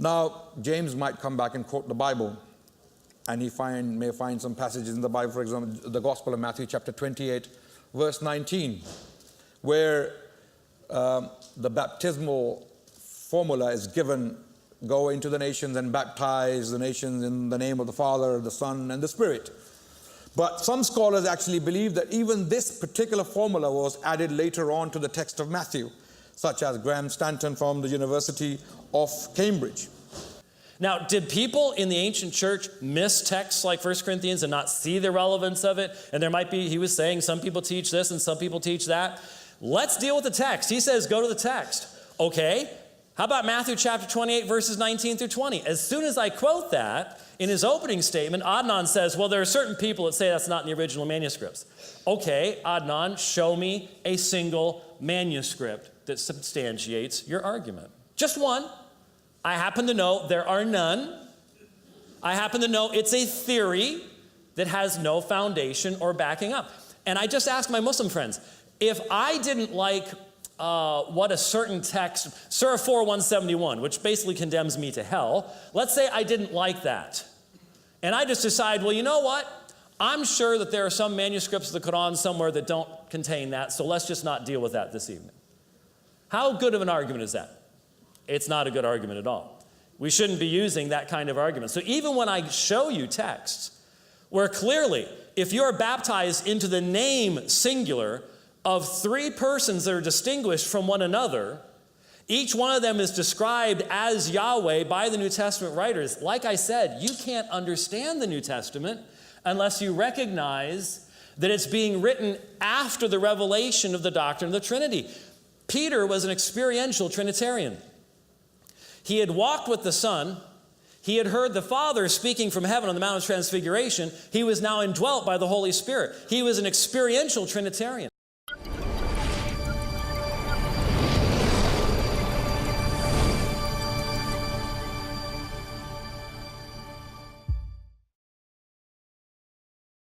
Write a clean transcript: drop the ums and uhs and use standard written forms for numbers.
Now, James might come back and quote the Bible, and he may find some passages in the Bible, for example, the Gospel of Matthew chapter 28, verse 19, where the baptismal formula is given: go into the nations and baptize the nations in the name of the Father, the Son, and the Spirit. But some scholars actually believe that even this particular formula was added later on to the text of Matthew, such as Graham Stanton from the University of Cambridge. Now, did people in the ancient church miss texts like 1 Corinthians and not see the relevance of it? And there might be, he was saying, some people teach this and some people teach that. Let's deal with the text. He says, go to the text. Okay, how about Matthew chapter 28, verses 19 through 20? As soon as I quote that, in his opening statement, Adnan says, well, there are certain people that say that's not in the original manuscripts. Okay, Adnan, show me a single manuscript that substantiates your argument. Just one. I happen to know there are none. I happen to know it's a theory that has no foundation or backing up. And I just ask my Muslim friends, if I didn't like what a certain text, Surah 4:171, which basically condemns me to hell, let's say I didn't like that. And I just decide, well, you know what? I'm sure that there are some manuscripts of the Quran somewhere that don't contain that, so let's just not deal with that this evening. How good of an argument is that? It's not a good argument at all. We shouldn't be using that kind of argument. So even when I show you texts where clearly, if you're baptized into the name singular of three persons that are distinguished from one another, each one of them is described as Yahweh by the New Testament writers. Like I said, you can't understand the New Testament unless you recognize that it's being written after the revelation of the doctrine of the Trinity. Peter was an experiential Trinitarian. He had walked with the Son. He had heard the Father speaking from heaven on the Mount of Transfiguration. He was now indwelt by the Holy Spirit. He was an experiential Trinitarian.